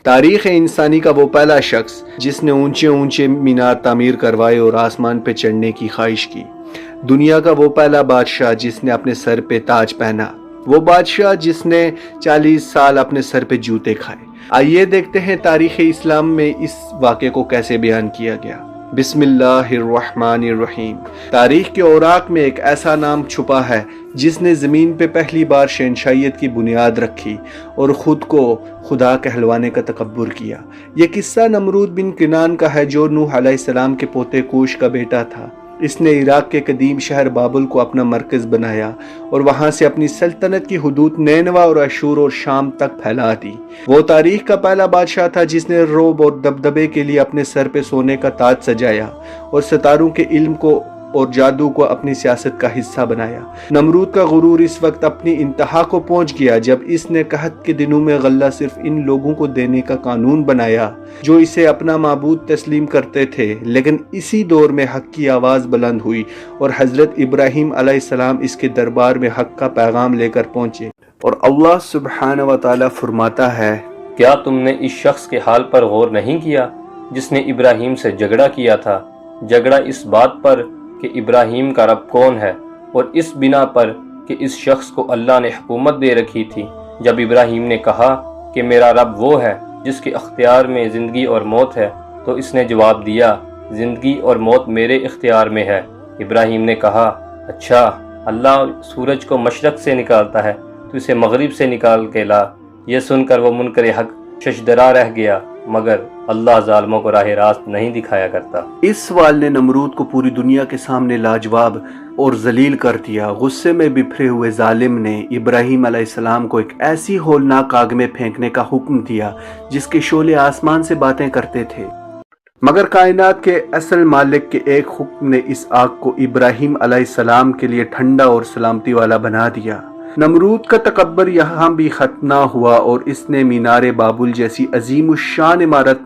تاریخ انسانی کا وہ پہلا شخص جس نے اونچے اونچے مینار تعمیر کروائے اور آسمان پہ چڑھنے کی خواہش کی، دنیا کا وہ پہلا بادشاہ جس نے اپنے سر پہ تاج پہنا، وہ بادشاہ جس نے 40 سال اپنے سر پہ جوتے کھائے۔ آئیے دیکھتے ہیں تاریخ اسلام میں اس واقعے کو کیسے بیان کیا گیا۔ بسم اللہ الرحمن الرحیم۔ تاریخ کے اوراق میں ایک ایسا نام چھپا ہے جس نے زمین پہ پہلی بار شہنشائیت کی بنیاد رکھی اور خود کو خدا کہلوانے کا تکبر کیا۔ یہ قصہ نمرود بن کنان کا ہے جو نوح علیہ السلام کے پوتے کوش کا بیٹا تھا۔ اس نے عراق کے قدیم شہر بابل کو اپنا مرکز بنایا اور وہاں سے اپنی سلطنت کی حدود نینوا اور اشور اور شام تک پھیلا دی۔ وہ تاریخ کا پہلا بادشاہ تھا جس نے رعب اور دبدبے کے لیے اپنے سر پہ سونے کا تاج سجایا اور ستاروں کے علم کو اور جادو کو اپنی سیاست کا حصہ بنایا۔ نمرود کا غرور اس وقت اپنی انتہا کو پہنچ گیا جب اس نے قحط کے دنوں میں غلہ صرف ان لوگوں کو دینے کا قانون بنایا جو اسے اپنا معبود تسلیم کرتے تھے۔ لیکن اسی دور میں حق کی آواز بلند ہوئی اور حضرت ابراہیم علیہ السلام اس کے دربار میں حق کا پیغام لے کر پہنچے، اور اللہ سبحانہ و تعالیٰ فرماتا ہے، کیا تم نے اس شخص کے حال پر غور نہیں کیا جس نے ابراہیم سے جھگڑا کیا تھا؟ جھگڑا اس بات پر کہ ابراہیم کا رب کون ہے، اور اس بنا پر کہ اس شخص کو اللہ نے حکومت دے رکھی تھی۔ جب ابراہیم نے کہا کہ میرا رب وہ ہے جس کے اختیار میں زندگی اور موت ہے، تو اس نے جواب دیا، زندگی اور موت میرے اختیار میں ہے۔ ابراہیم نے کہا، اچھا، اللہ سورج کو مشرق سے نکالتا ہے تو اسے مغرب سے نکال کے لا۔ یہ سن کر وہ منکر حق ششدرا رہ گیا، مگر اللہ ظالموں کو راہ راست نہیں دکھایا کرتا۔ اس سوال نے نمرود کو پوری دنیا کے سامنے لاجواب اور ذلیل کر دیا۔ غصے میں بپھرے ہوئے ظالم نے ابراہیم علیہ السلام کو ایک ایسی ہولناک آگ میں پھینکنے کا حکم دیا جس کے شعلے آسمان سے باتیں کرتے تھے، مگر کائنات کے اصل مالک کے ایک حکم نے اس آگ کو ابراہیم علیہ السلام کے لیے ٹھنڈا اور سلامتی والا بنا دیا۔ نمرود کا تکبر یہاں بھی ختم نہ ہوا اور اس نے مینار بابل جیسی عظیم الشان عمارت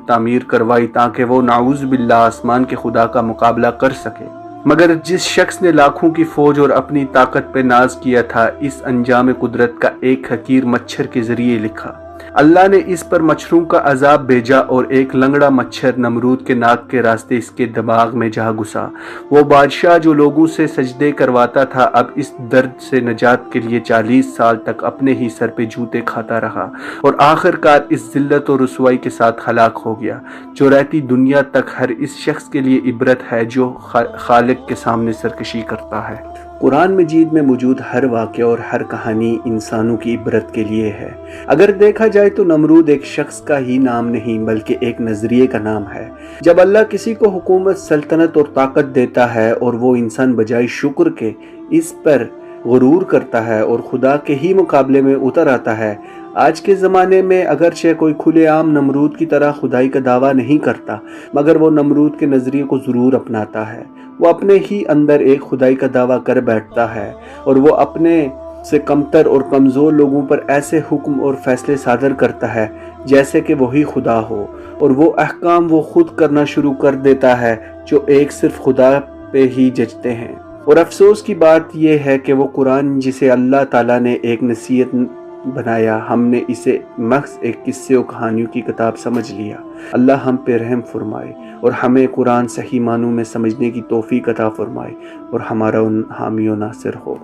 تعمیر کروائی تاکہ وہ نعوذ باللہ آسمان کے خدا کا مقابلہ کر سکے۔ مگر جس شخص نے لاکھوں کی فوج اور اپنی طاقت پہ ناز کیا تھا، اس انجام قدرت کا ایک حقیر مچھر کے ذریعے لکھا۔ اللہ نے اس پر مچھروں کا عذاب بھیجا اور ایک لنگڑا مچھر نمرود کے ناک کے راستے اس کے دماغ میں جا گھسا۔ وہ بادشاہ جو لوگوں سے سجدے کرواتا تھا اب اس درد سے نجات کے لیے 40 سال تک اپنے ہی سر پہ جوتے کھاتا رہا اور آخر کار اس ذلت اور رسوائی کے ساتھ ہلاک ہو گیا، جو رہتی دنیا تک ہر اس شخص کے لیے عبرت ہے جو خالق کے سامنے سرکشی کرتا ہے۔ قرآن مجید میں موجود ہر واقعہ اور ہر کہانی انسانوں کی عبرت کے لیے ہے۔ اگر دیکھا جائے تو نمرود ایک شخص کا ہی نام نہیں بلکہ ایک نظریے کا نام ہے۔ جب اللہ کسی کو حکومت، سلطنت اور طاقت دیتا ہے اور وہ انسان بجائے شکر کے اس پر غرور کرتا ہے اور خدا کے ہی مقابلے میں اتر آتا ہے۔ آج کے زمانے میں اگرچہ کوئی کھلے عام نمرود کی طرح خدائی کا دعویٰ نہیں کرتا، مگر وہ نمرود کے نظریے کو ضرور اپناتا ہے۔ وہ اپنے ہی اندر ایک خدائی کا دعویٰ کر بیٹھتا ہے اور وہ اپنے سے کمتر اور کمزور لوگوں پر ایسے حکم اور فیصلے صادر کرتا ہے جیسے کہ وہی خدا ہو، اور وہ احکام وہ خود کرنا شروع کر دیتا ہے جو ایک صرف خدا پہ ہی جچتے ہیں۔ اور افسوس کی بات یہ ہے کہ وہ قرآن جسے اللہ تعالیٰ نے ایک نصیحت بنایا، ہم نے اسے محض ایک قصے و کہانیوں کی کتاب سمجھ لیا۔ اللہ ہم پہ رحم فرمائے اور ہمیں قرآن صحیح معنوں میں سمجھنے کی توفیق عطا فرمائے اور ہمارا ان حامی و ناصر ہو۔